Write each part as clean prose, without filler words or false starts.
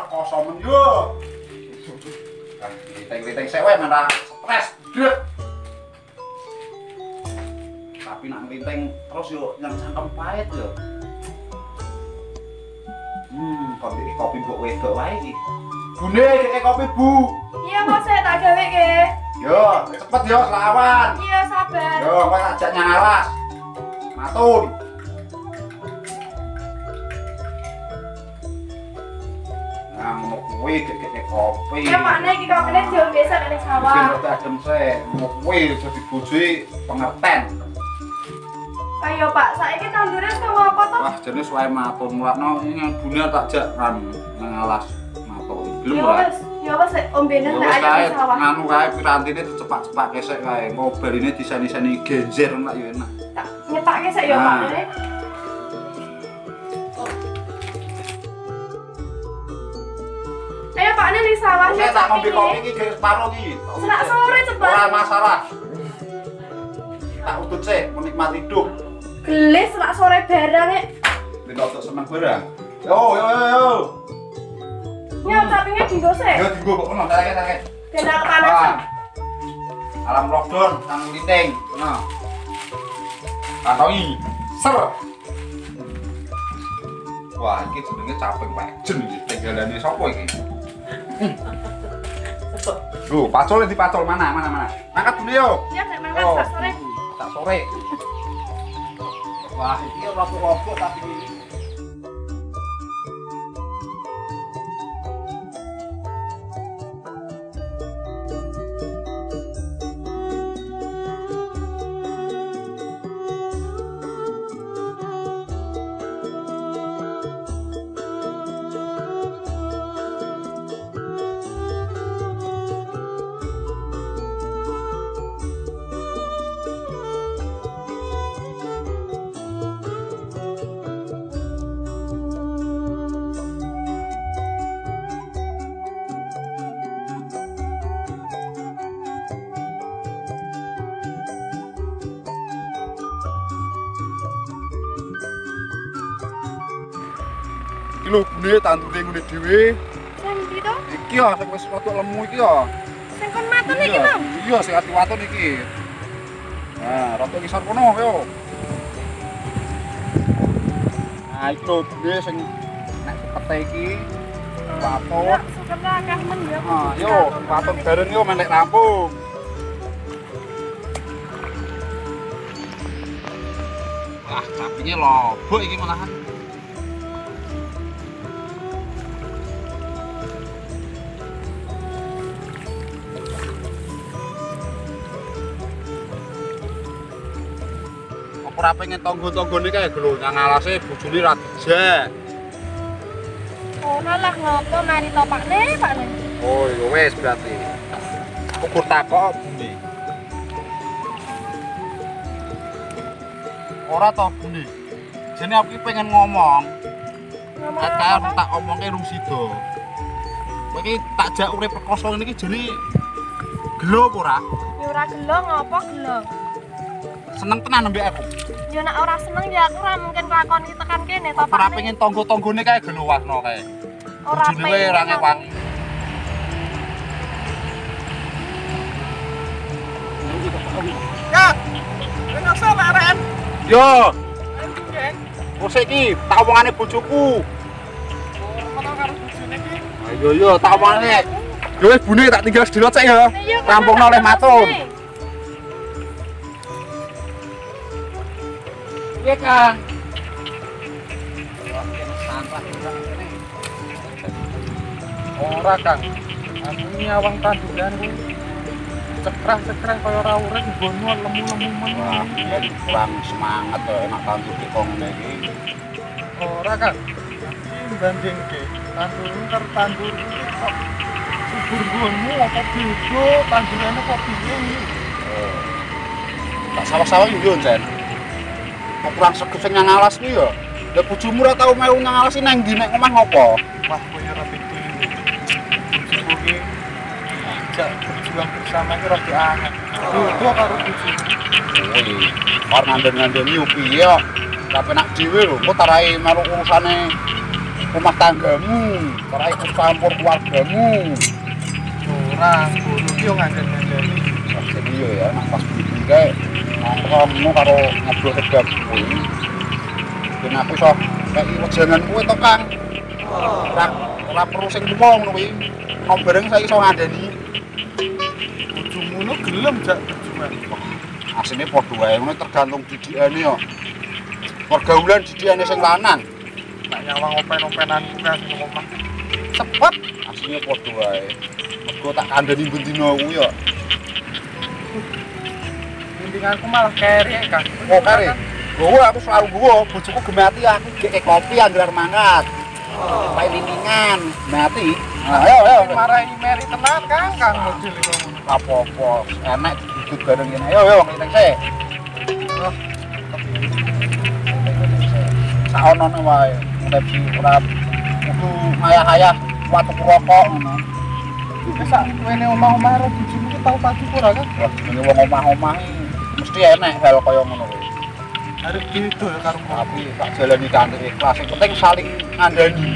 Kosong yo. Kliting-kliting sewe mana stres gede. Tapi nak kliting terus yo yang cangkem pahit yo. Kopi mbok wedok wae iki. Bune keke kopi, Bu. Iya, Mas, saya tak gawe ke. Yo, cepet yo selawan. Iya, sabar. Yo, kowe ajak nyalas. Matun. Ngamuk kuwi keke kopi. Ya makne iki kopine diombe sak ning sawah. Mungkin rada adem sih, ngamuk kuwi dadi bojoe pengerten. Ayo, Pak, saiki tandure wis apa to? Wah, jenis wae matun mulakno yang bune tak jak ran nang alas matun. Gelem Ya ora? wis, ya wis ombene Ya tak wis ayo kae ning sawah. nganu kae pirantine dicepak-cepak kesek kae. Ngobaline diseni-seni genjer nak yo enak. Tak nyepake sik ya, Nah. Pak. Nek. Ayo, Pak, ning sawah Saya tak ngombe kopi iki gawe separo iki. Senak sore cepet. Ora masalah. Tak utut sih menikmati hidup. Gelis senak sore barang nek. Dino untuk seneng barang. Yo. Nyok capinge dinggo sik. Yo dienggo kok ngono sakit. Ben ora kepanasan. Alam lockdown nang Liting. Nah. Kantongi. Ser. Wah, iki jenenge caping wejen iki. Tinggalane sapa iki? Loh, pacul dipacul mana? Mangkat dulu yo. Iya, nek mangkat sak sore. Tak sore. Wah, iki rokok-rokok tapi ini. Iki lho bune tandure ngene dhewe. Sing ndi to? Iki ya sing wis rada lemu iki ya. Sing kon matun iki lho. Iya, sing ati watun iki. Nah, rada ngisor kono yo. Nah, iki lho bune sing nek pete iki watun. Ya, syukurlah akeh men ya. Ah, yo, watun bareng yo menek rampung. Wah, sapinya lobok iki malahan. Ora pengen tangga-tanggane kae lho, nang alase bojone ra dijak. Ora lah ngopo mari topakne, Pakne. Oh, ya wis berarti. Ukur takok bune. Ora to bune. Jane aku iki pengen ngomong. Kae tak omongke rung sida. Kowe iki tak jak urip perkoso ngene iki jane gelo apa ora? Ya ora gelo ngopo gelo. Seneng tenan mbek aku. Ya nek ora seneng ya aku ora mungkin lakoni tekan kene Ora topakne. pengen tangga-tanggane kae gelo wasno kae. Ora Bojone wae ora ngewangi. Ya, enak sama Ren. Yo. Wes iki tak omongane bojoku. Ngomong karo bojone iki. Ayo yo tak omongane. Yo wis bune tak tinggal sedilot sik ya. Rampungno oleh matun. Iya, Kang. Ora, Kang. Aku nyawang tanduran kuwi. Cekrah-cekrah kaya ora urip nggonmu lemu-lemu men. Wah, ya kurang semangat to enak tandur di kong ngene iki. Ora, Kang. Iki bandingke tandurmu karo tandur iki kok subur nggonmu apa beda tandurane kok piye iki? Tak sawah-sawah yo, Jan. kok kurang sregep sing nang alas kuwi ya. Lah bojomu ora tau melu nang alas nang ndi nek omah ngopo? Wah, kowe ora pikir. Bojoku ki ajak berjuang bersama ki rada aneh. Dua karo bojoku. Woi, kok ngandel-ngandeli yo piye kok. Tapi nak dhewe lho, kok tarai melu urusane rumah tanggamu, tarai campur keluargamu. Ora, ngono ki yo ngandel-ngandeli. Jadi yo ya, nak pas bikin kayak nongkrong karo ngobrol sedap kuwi. Ben aku iso kayak wejangan kuwi to, Kang. Ora perlu sing ngomong kuwi. Om bareng saya iso ngandani. Bojomu no gelem jak berjuang. Asline padha wae ngono tergantung didikane yo. Pergaulan didikane sing lanang. Nak nyawang open-openanku kan sing omah. Cepet. Asline padha wae. Mergo tak kandhani bendina kuwi yo. Bimbinganku malah kere kan. Oh, kare. Gowo aku selalu gowo, bojoku gemati aku gek kopi anggar mangkat. Pae liningan, mati. Ayo. Marahi Mary tenan Kang model iku. Apa-apa, enak duduk bareng ngene. Ayo, ngene sik. Oh, Saonono wae, urip si ora kudu ngayah-ayah watu rokok ngono. bisa wene omah-omah karo bojomu ki tau padu ora kan? Wah, jenenge wong omah-omah mesti enak hal kaya ngono kuwi. Arep gitu ya karo Tapi tak jalani kanthi ikhlas, sing penting saling ngandani.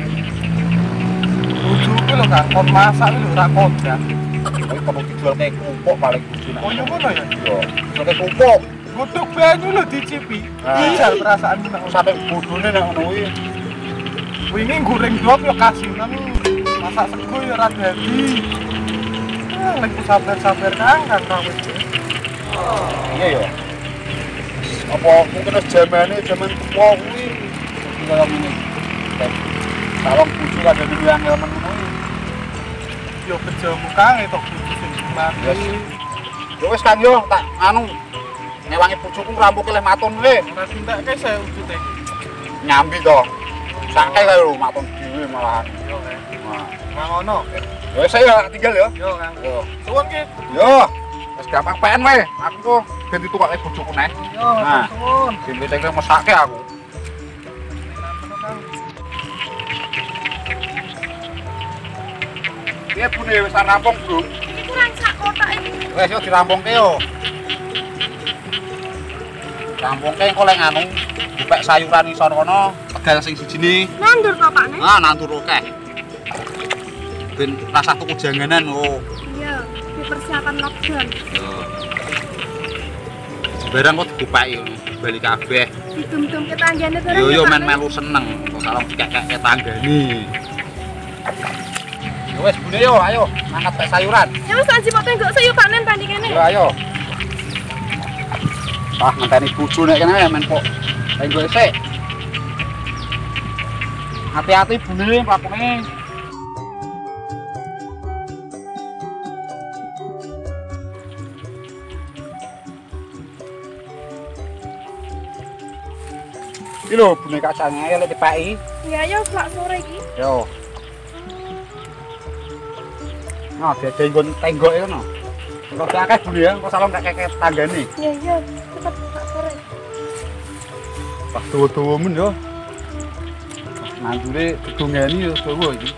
bojoku lho Kang, kon masak lho ora kodang. Kowe perlu dijual kayak kerupuk paling bojone. Oh yo ngono ya. Iya, jual kayak kerupuk. Godhog banyu lho dicipi. Nah. Ijal perasaanmu nak Sampai bodone nek ngono kuwi. wingi goreng dop yo kasinan. Masak sego yo ora dadi. Lagi sabar-sabar Kang wis. Iya ya. Apa mungkin zaman tua kuwi kaya ngene. Kalau bojo ada dulu yang ngono kuwi. Yo kejamu Kang itu bojo sing mati. Ya wis Kang yo tak anu nyewangi bojoku rambuke leh maton kowe. Ora tindakke saya wujute. Nyambi to. Sake kae lho maton dhewe malahan. Yo Kang. Nah, Kang ono. ya wis saya tinggal ya. Yo Kang. Yo. Suwun ki. Yo. Wis gampang PN wae. Aku kok ben ditukake bojoku neh. Yo, Nah. suwun. Sing sing mesake aku. Piye bune wis rampung, Bro? Ini kurang sak kotak ini. Wes yo dirampungke yo. Rampungke engko lek nganu dipek sayuran isor kono, tegal sing sijine. Nandur to Pak Nek? Ah, nandur akeh. Ben rasah tuku janganan oh. Iya, dipersiapan lockdown. Yo. Barang kok dipeki ngono, bali kabeh. Didum-dum ke tanggane bareng. Yo ya, yo Pak Nek? melu seneng, kok salah dikek-kek tanggane. Yo wes bune yo, ayo angkat pek sayuran. Ya wis tak jipok tenggok sayu Pak Nen tadi kene. Yo ayo. Ah, ngenteni bojo nek kene men kok. Tenggo sik. Hati-hati bune pakune. Iki lho bune kacange lek dipeki. Ya yo sak sore iki. Yo. Nah, dia nggon tenggoke ngono. Engko akeh bune ya, engko salah kakek tanggane. Ya yo, cepet sak sore. Pas tuwa-tuwa men yo. Nandure didongeni yo dawa iki.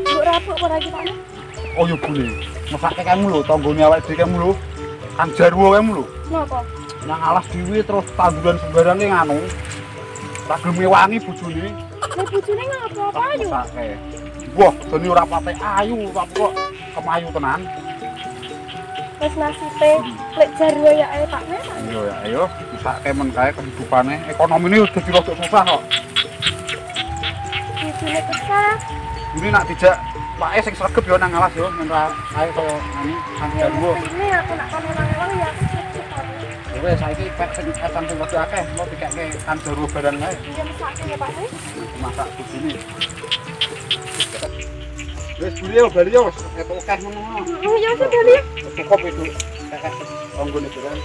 Mbok rapuk ora iki Pak Nek? Oh yo bune. Mesake kamu lho, tanggane awake dhewe kamu lho. Kang Jarwo kamu lho. Napa? Nang alas dhewe terus tanduran sembarange nganu. Tak gelem ngewangi bojone. Lah bojone ngapa apa ayu? Mesake. Wah, dene ora pate ayu, tapi kok kemayu tenan. Wis nasibe lek jarwo ya ae Pak Nek. Iya ya, ayo mesake men kae kehidupane. Ekonomine udah dirosok susah kok. Bojone kesah. Ini nak dijak pake sing sregep yo nang alas yo, men ra ae kaya ngene Kang Ya Jarwo. ini aku nak kon ulang-ulang ya aku cepet Pak Nek. Wes saiki pek sing etan sing rada akeh, mau dikeke Kang Jarwo barang kae. Iya mesake ya Pak Nek. Masak begini. Wes beli yo, bali yo, eto akeh ngono. Oh ya sudah lihat. Cukup itu. Kakek onggone barang.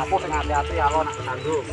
Aku sing hati-hati aku nak kandung.